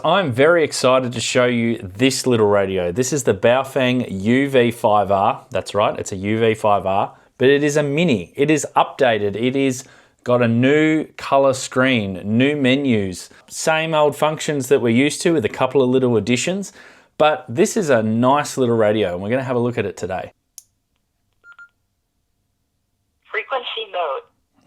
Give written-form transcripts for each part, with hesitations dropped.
I'm very excited to show you this little radio. This is the Baofeng UV-5R. That's right, it's a UV-5R, but it is a mini. It is updated. It is got a new color screen, new menus, same old functions that we're used to with a couple of little additions, but this is a nice little radio and we're going to have a look at it today. Frequency mode.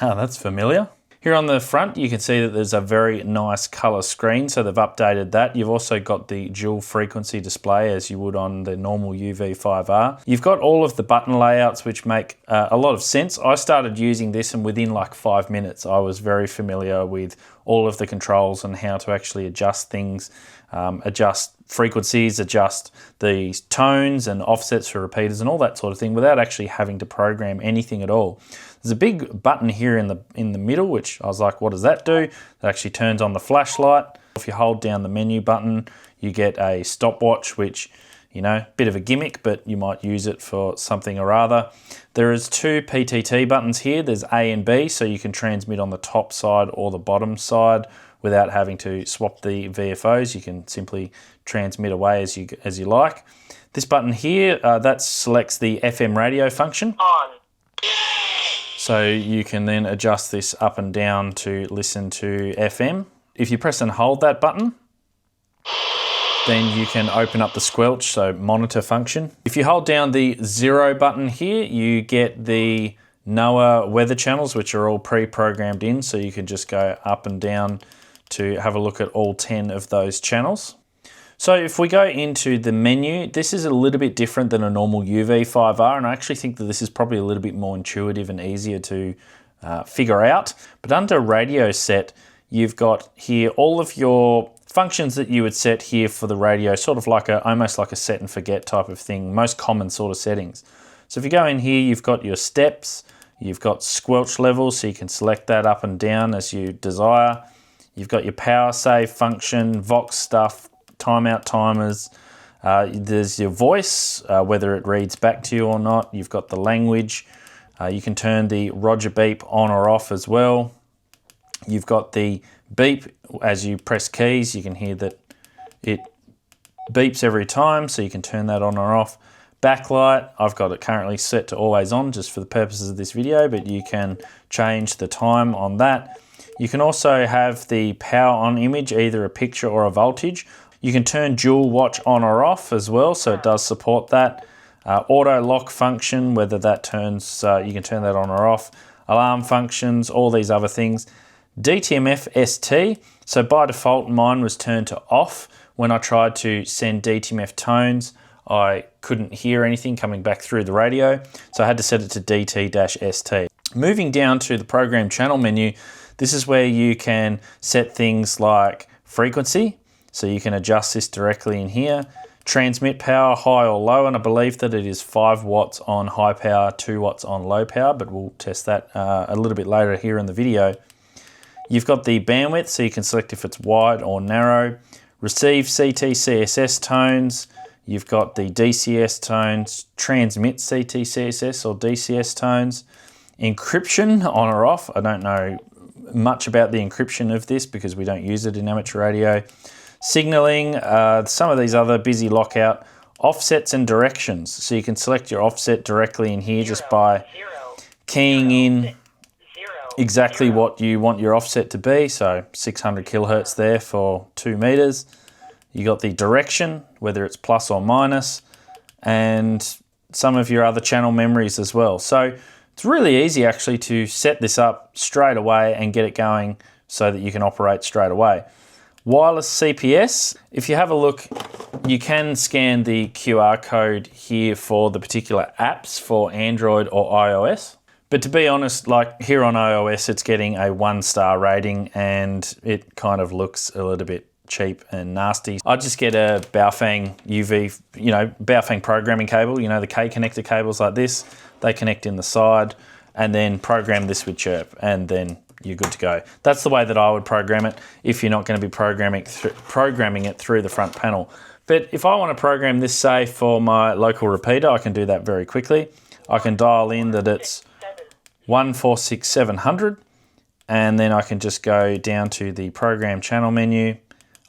Oh, that's familiar. Here on the front, you can see that there's a very nice color screen, so they've updated that. You've also got the dual frequency display as you would on the normal UV-5R. You've got all of the button layouts which make a lot of sense. I started using this and within like 5 minutes I was very familiar with all of the controls and how to actually adjust things, adjust frequencies, adjust the tones and offsets for repeaters and all that sort of thing without actually having to program anything at all. There's a big button here in the middle, which I was like, what does that do? It actually turns on the flashlight. If you hold down the menu button, you get a stopwatch, which, you know, bit of a gimmick, but you might use it for something or other. There is 2 PTT buttons here. There's A and B, so you can transmit on the top side or the bottom side without having to swap the VFOs. You can simply transmit away as you like. This button here, that selects the FM radio function. On. So you can then adjust this up and down to listen to FM. If you press and hold that button, then you can open up the squelch, so monitor function. If you hold down the 0 button here, you get the NOAA weather channels, which are all pre-programmed in, so you can just go up and down to have a look at all 10 of those channels. So if we go into the menu, this is a little bit different than a normal UV-5R, and I actually think that this is probably a little bit more intuitive and easier to figure out. But under radio set, you've got here all of your functions that you would set here for the radio, sort of like almost like a set and forget type of thing, most common sort of settings. So if you go in here, you've got your steps, you've got squelch levels, so you can select that up and down as you desire. You've got your power save function, Vox stuff, timeout timers. There's your voice, whether it reads back to you or not. You've got the language. You can turn the Roger beep on or off as well. You've got the beep as you press keys. You can hear that it beeps every time, so you can turn that on or off. Backlight, I've got it currently set to always on just for the purposes of this video, but you can change the time on that. You can also have the power on image, either a picture or a voltage. You can turn dual watch on or off as well, so it does support that. Auto lock function, whether that turns, you can turn that on or off. Alarm functions, all these other things. DTMF ST, so by default mine was turned to off. When I tried to send DTMF tones, I couldn't hear anything coming back through the radio, so I had to set it to DT-ST. Moving down to the program channel menu, this is where you can set things like frequency, so you can adjust this directly in here. Transmit power, high or low, and I believe that it is 5 watts on high power, 2 watts on low power, but we'll test that a little bit later here in the video. You've got the bandwidth, so you can select if it's wide or narrow. Receive CT CSS tones. You've got the DCS tones. Transmit CT CSS or DCS tones. Encryption on or off. I don't know much about the encryption of this because we don't use it in amateur radio. Signaling, some of these other busy lockout, offsets and directions. So you can select your offset directly in here just by keying in exactly what you want your offset to be. So 600 kilohertz there for 2 meters. You got the direction, whether it's plus or minus, and some of your other channel memories as well. So it's really easy actually to set this up straight away and get it going so that you can operate straight away. Wireless CPS, if you have a look, you can scan the QR code here for the particular apps for Android or iOS. But to be honest, like here on iOS, it's getting a 1-star rating and it kind of looks a little bit cheap and nasty. I just get a Baofeng UV, Baofeng programming cable, the K connector cables like this. They connect in the side and then program this with Chirp and then you're good to go. That's the way that I would program it if you're not going to be programming it through the front panel. But if I want to program this, say, for my local repeater, I can do that very quickly. I can dial in that it's 146700 and then I can just go down to the program channel menu.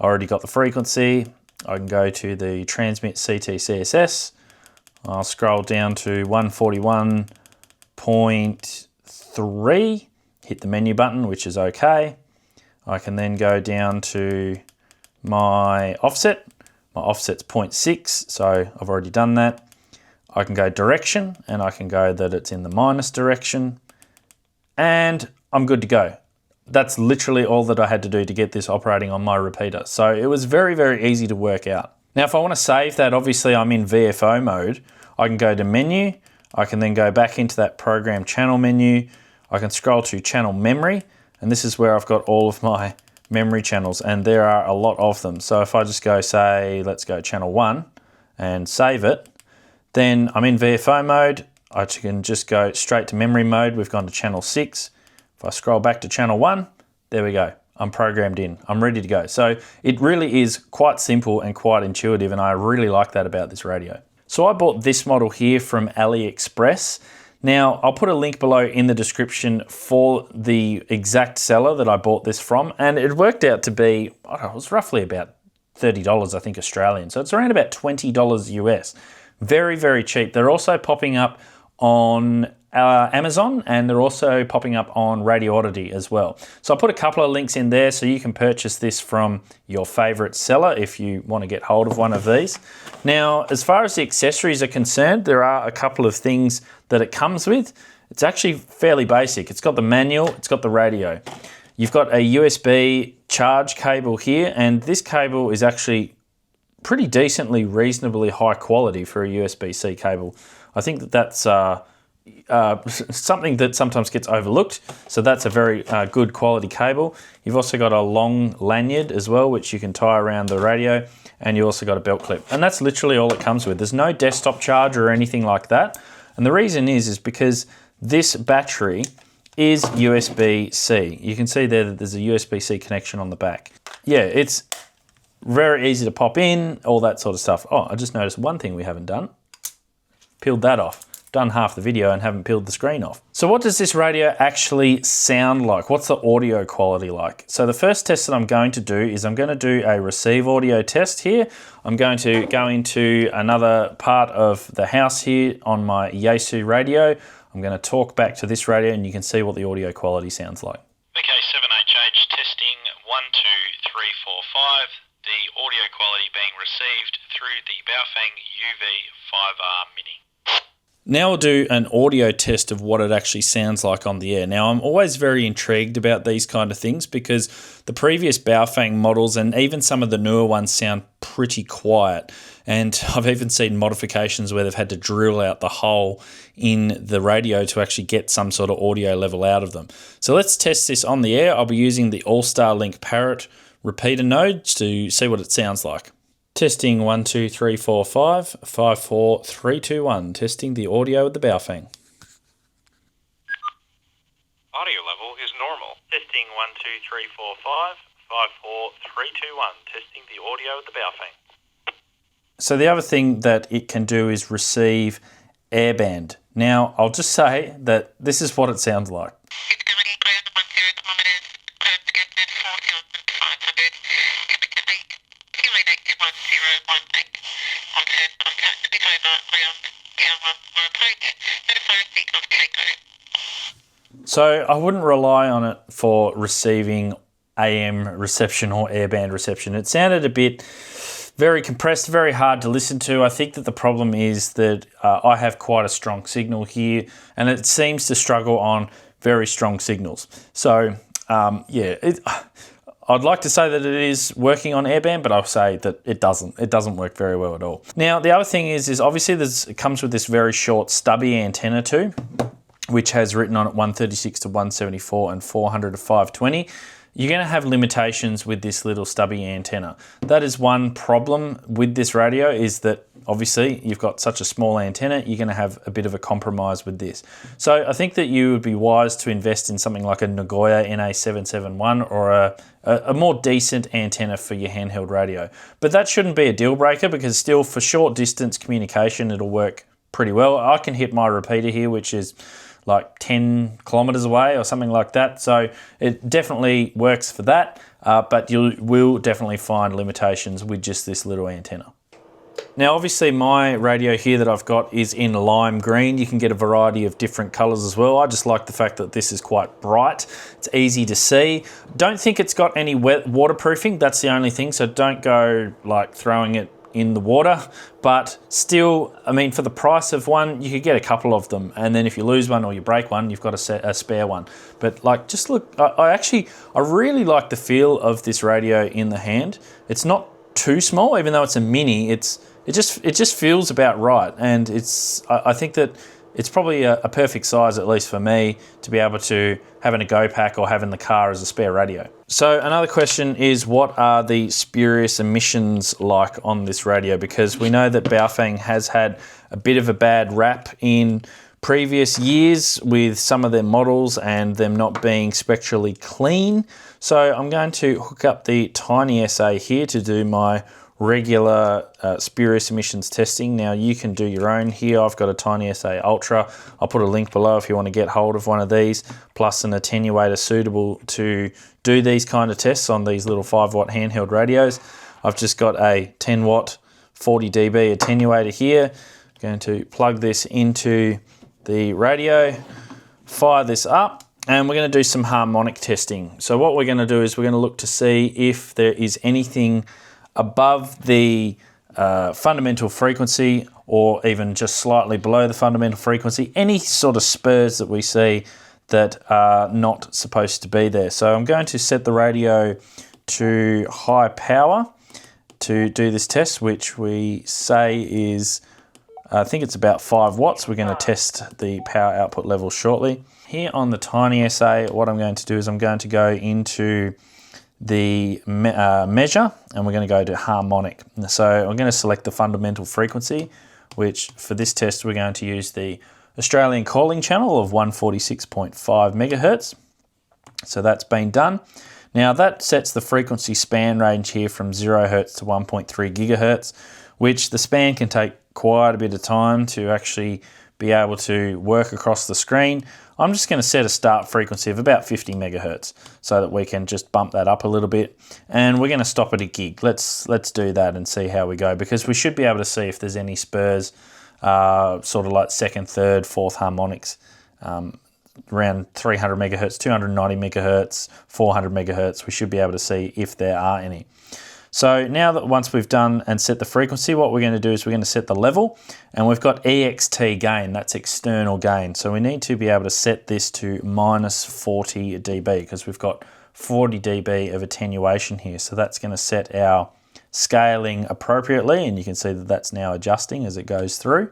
I already got the frequency. I can go to the transmit CT/CSS. I'll scroll down to 141.3, hit the menu button, which is okay. I can then go down to my offset. My offset's 0.6, so I've already done that. I can go direction, and I can go that it's in the minus direction, and I'm good to go. That's literally all that I had to do to get this operating on my repeater. So it was very, very easy to work out. Now, if I want to save that, obviously I'm in VFO mode. I can go to menu. I can then go back into that program channel menu. I can scroll to channel memory, and this is where I've got all of my memory channels, and there are a lot of them. So if I just go, say, let's go channel 1 and save it, then I'm in VFO mode. I can just go straight to memory mode. We've gone to channel 6. If I scroll back to channel 1, there we go. I'm programmed in. I'm ready to go. So it really is quite simple and quite intuitive, and I really like that about this radio. So I bought this model here from AliExpress. Now, I'll put a link below in the description for the exact seller that I bought this from, and it worked out to be, I don't know, it was roughly about $30, I think, Australian. So it's around about $20 US. Very, very cheap. They're also popping up on Amazon, and they're also popping up on Radio Oddity as well. So I'll put a couple of links in there so you can purchase this from your favorite seller if you want to get hold of one of these. Now, as far as the accessories are concerned, there are a couple of things that it comes with. It's actually fairly basic. It's got the manual, it's got the radio. You've got a USB charge cable here, and this cable is actually pretty decently, reasonably high quality for a USB-C cable. I think that that's something that sometimes gets overlooked. So that's a very good quality cable. You've also got a long lanyard as well, which you can tie around the radio, and you also got a belt clip. And that's literally all it comes with. There's no desktop charger or anything like that. And the reason is because this battery is USB-C. You can see there that there's a USB-C connection on the back. Yeah, it's very easy to pop in, all that sort of stuff. Oh, I just noticed one thing we haven't done. Peeled that off. Done half the video and haven't peeled the screen off. So what does this radio actually sound like? What's the audio quality like? So the first test that I'm going to do is I'm going to do a receive audio test here. I'm going to go into another part of the house here on my Yaesu radio. I'm going to talk back to this radio and you can see what the audio quality sounds like. Okay, 7HH testing 1, 2, 3, 4, 5. The audio quality being received through the Baofeng UV-5R Mini. Now we'll do an audio test of what it actually sounds like on the air. Now, I'm always very intrigued about these kind of things because the previous Baofeng models and even some of the newer ones sound pretty quiet. And I've even seen modifications where they've had to drill out the hole in the radio to actually get some sort of audio level out of them. So let's test this on the air. I'll be using the All-Star Link Parrot repeater node to see what it sounds like. Testing 1, 2, 3, 4, 5, 5, 4, 3, 2, 1. Testing the audio of the Baofeng. Audio level is normal. Testing 1, 2, 3, 4, 5, 5, 4, 3, 2, 1. Testing the audio of the Baofeng. So the other thing that it can do is receive Airband. Now, I'll just say that this is what it sounds like. So I wouldn't rely on it for receiving AM reception or airband reception. It sounded a bit very compressed, very hard to listen to. I think that the problem is that I have quite a strong signal here and it seems to struggle on very strong signals. So yeah, I'd like to say that it is working on airband, but I'll say that it doesn't. It doesn't work very well at all. Now, the other thing is obviously it comes with this very short stubby antenna too, which has written on it 136 to 174 and 400 to 520. You're going to have limitations with this little stubby antenna. That is one problem with this radio, is that obviously you've got such a small antenna, you're going to have a bit of a compromise with this. So I think that you would be wise to invest in something like a Nagoya NA771 or a more decent antenna for your handheld radio. But that shouldn't be a deal breaker, because still for short distance communication it'll work pretty well. I can hit my repeater here, which is like 10 kilometers away or something like that. So it definitely works for that, but you will definitely find limitations with just this little antenna. Now, obviously my radio here that I've got is in lime green. You can get a variety of different colors as well. I just like the fact that this is quite bright. It's easy to see. Don't think it's got any waterproofing. That's the only thing. So don't go like throwing it in the water, but still, I mean, for the price of one, you could get a couple of them. And then if you lose one or you break one, you've got a spare one. But like, just look, I really like the feel of this radio in the hand. It's not too small, even though it's a mini, it just feels about right. And I think that it's probably a perfect size, at least for me, to be able to have in a go pack or have in the car as a spare radio. So another question is, what are the spurious emissions like on this radio? Because we know that Baofeng has had a bit of a bad rap in previous years with some of their models and them not being spectrally clean. So I'm going to hook up the Tiny SA here to do my regular spurious emissions testing. Now you can do your own here. I've got a Tiny SA Ultra. I'll put a link below if you want to get hold of one of these, plus an attenuator suitable to do these kind of tests on these little 5-watt handheld radios. I've just got a 10-watt 40 dB attenuator here. I'm going to plug this into the radio, fire this up, and we're going to do some harmonic testing. So what we're going to do is we're going to look to see if there is anything above the fundamental frequency, or even just slightly below the fundamental frequency, any sort of spurs that we see that are not supposed to be there. So I'm going to set the radio to high power to do this test, which we say is, I think it's about 5 watts. We're going to test the power output level shortly. Here on the Tiny SA, what I'm going to do is I'm going to go into the measure, and we're going to go to harmonic. So I'm going to select the fundamental frequency, which for this test we're going to use the Australian calling channel of 146.5 megahertz. So that's been done. Now that sets the frequency span range here from 0 hertz to 1.3 gigahertz, which the span can take quite a bit of time to actually be able to work across the screen. I'm just going to set a start frequency of about 50 megahertz so that we can just bump that up a little bit, and we're going to stop at a gig. Let's do that and see how we go, because we should be able to see if there's any spurs, sort of like second, third, fourth harmonics, around 300 megahertz, 290 megahertz, 400 megahertz. We should be able to see if there are any. So now that once we've done and set the frequency, what we're going to do is we're going to set the level, and we've got EXT gain, that's external gain. So we need to be able to set this to minus 40 dB, because we've got 40 dB of attenuation here. So that's going to set our scaling appropriately, and you can see that that's now adjusting as it goes through.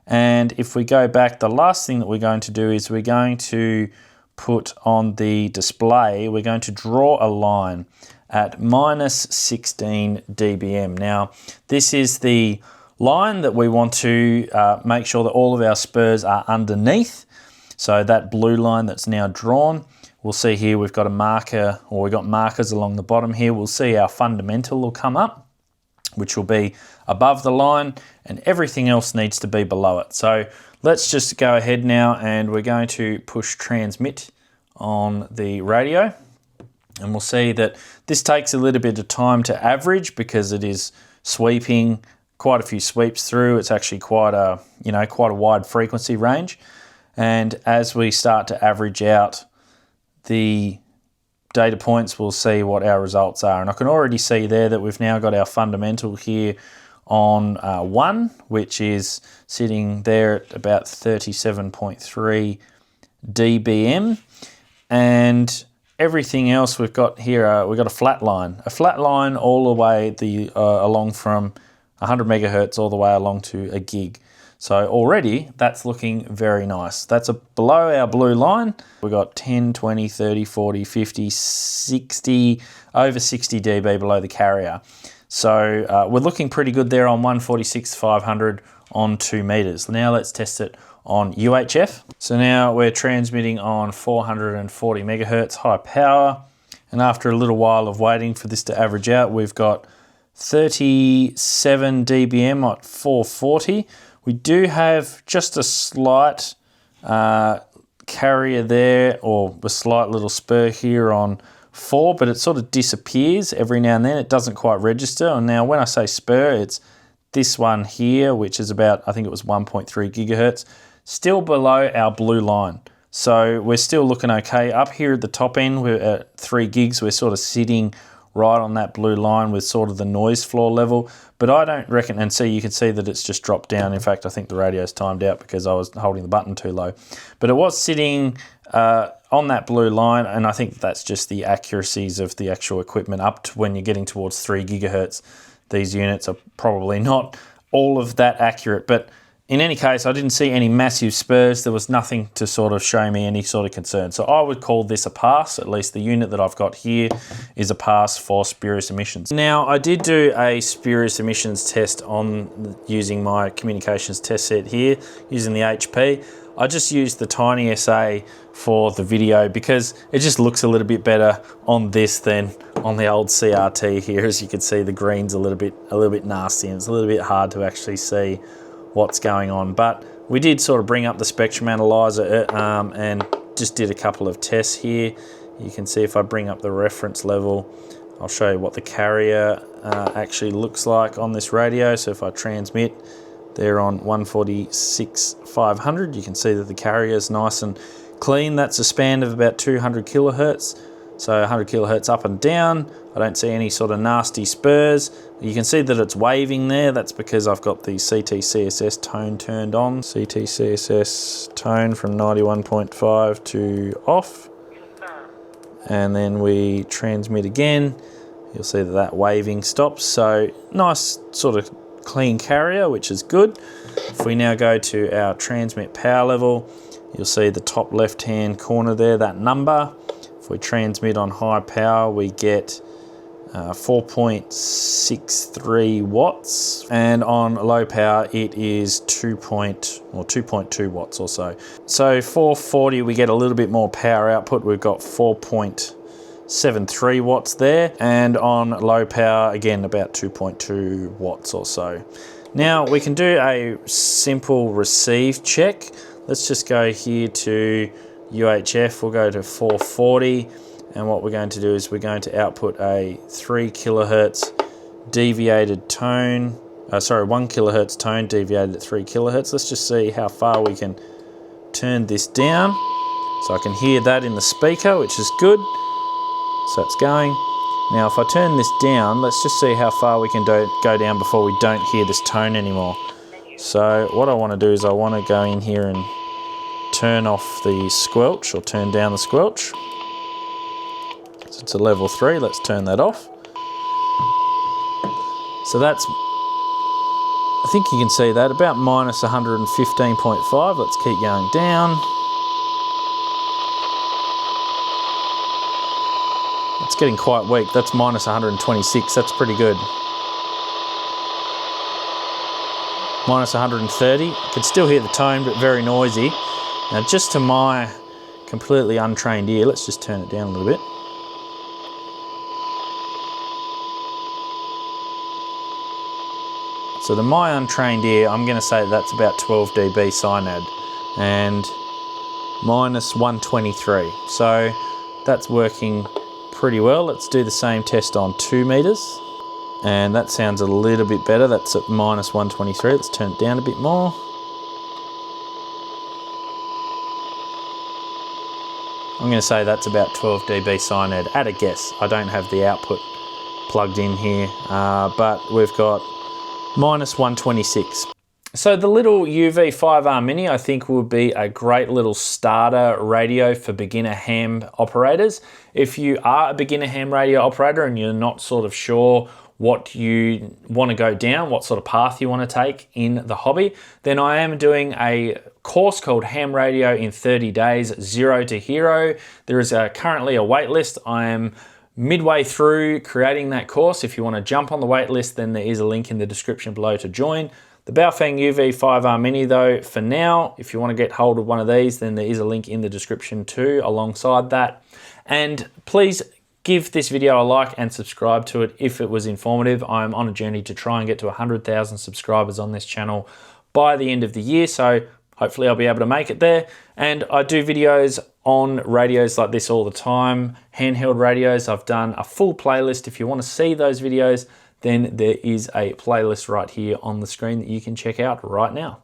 And if we go back, the last thing that we're going to do is we're going to put on the display, we're going to draw a line at minus 16 dBm. Now, this is the line that we want to make sure that all of our spurs are underneath. So that blue line that's now drawn, we'll see here we've got a marker, or we've got markers along the bottom here. We'll see our fundamental will come up, which will be above the line, and everything else needs to be below it. So let's just go ahead now, and we're going to push transmit on the radio. And we'll see that this takes a little bit of time to average, because it is sweeping quite a few sweeps through. It's actually quite a wide frequency range. And as we start to average out the data points, we'll see what our results are. And I can already see there that we've now got our fundamental here on 1, which is sitting there at about 37.3 dBm. And everything else we've got here, we've got a flat line all the way along from 100 megahertz all the way along to a gig. So already that's looking very nice. That's below our blue line. We've got 10, 20, 30, 40, 50, 60, over 60 dB below the carrier. So we're looking pretty good there on 146/500 on 2 meters. Now let's test it on UHF. So now we're transmitting on 440 megahertz high power, and after a little while of waiting for this to average out, we've got 37 dBm at 440. We do have just a slight carrier there, or a slight little spur here on 4, but it sort of disappears every now and then. It doesn't quite register. And now when I say spur, it's this one here, which is about, I think it was 1.3 gigahertz, still below our blue line. So we're still looking okay. Up here at the top end, we're at 3 gigs. We're sort of sitting right on that blue line with sort of the noise floor level. But I don't reckon, and see, you can see that it's just dropped down. In fact, I think the radio's timed out because I was holding the button too low. But it was sitting on that blue line, and I think that's just the accuracies of the actual equipment up to when you're getting towards 3 gigahertz. These units are probably not all of that accurate, but in any case, I didn't see any massive spurs. There was nothing to sort of show me any sort of concern. So I would call this a pass. At least the unit that I've got here is a pass for spurious emissions. Now, I did do a spurious emissions test on using my communications test set here, using the HP. I just used the Tiny SA for the video because it just looks a little bit better on this than on the old CRT here. As you can see, the green's a little bit nasty, and it's a little bit hard to actually see what's going on. But we did sort of bring up the spectrum analyzer and just did a couple of tests here. You can see if I bring up the reference level, I'll show you what the carrier actually looks like on this radio. So if I transmit there on 146.500, you can see that the carrier is nice and clean. That's a span of about 200 kilohertz. So 100 kilohertz up and down. I don't see any sort of nasty spurs. You can see that it's waving there. That's because I've got the CT-CSS tone turned on. CT-CSS tone from 91.5 to off. And then we transmit again. You'll see that that waving stops. So nice sort of clean carrier, which is good. If we now go to our transmit power level, you'll see the top left-hand corner there, that number. If we transmit on high power, we get 4.63 watts, and on low power it is 2.2 watts or so. So 440, we get a little bit more power output. We've got 4.73 watts there, and on low power again about 2.2 watts or so. Now we can do a simple receive check. Let's just go here to UHF. We'll go to 440. And what we're going to do is we're going to output a 3 kilohertz deviated tone, 1 kilohertz tone deviated at 3 kilohertz. Let's just see how far we can turn this down. So I can hear that in the speaker, which is good. So it's going. Now if I turn this down, let's just see how far we can go down before we don't hear this tone anymore. So what I want to do is I want to go in here and turn off the squelch, or turn down the squelch. It's a level 3, let's turn that off. So that's, I think you can see that, about minus 115.5. Let's keep going down. It's getting quite weak. That's minus 126, that's pretty good. Minus 130, you can still hear the tone, but very noisy. Now just to my completely untrained ear, let's just turn it down a little bit. So to my untrained ear, I'm going to say that's about 12 dB cyanide, and minus 123. So that's working pretty well. Let's do the same test on 2 meters, and that sounds a little bit better. That's at minus 123. Let's turn it down a bit more. I'm going to say that's about 12 dB cyanide at a guess. I don't have the output plugged in here, but we've got minus 126. So the little UV-5R Mini, I think, will be a great little starter radio for beginner ham operators. If you are a beginner ham radio operator and you're not sort of sure what you want to go down, what sort of path you want to take in the hobby, then I am doing a course called Ham Radio in 30 Days, Zero to Hero. There is currently a wait list. I am midway through creating that course. If you want to jump on the wait list, then there is a link in the description below to join. The Baofeng UV-5R Mini though, for now, if you want to get hold of one of these, then there is a link in the description too alongside that. And please give this video a like and subscribe to it if it was informative. I'm on a journey to try and get to 100,000 subscribers on this channel by the end of the year, so hopefully I'll be able to make it there. And I do videos on radios like this all the time, handheld radios. I've done a full playlist. If you want to see those videos, then there is a playlist right here on the screen that you can check out right now.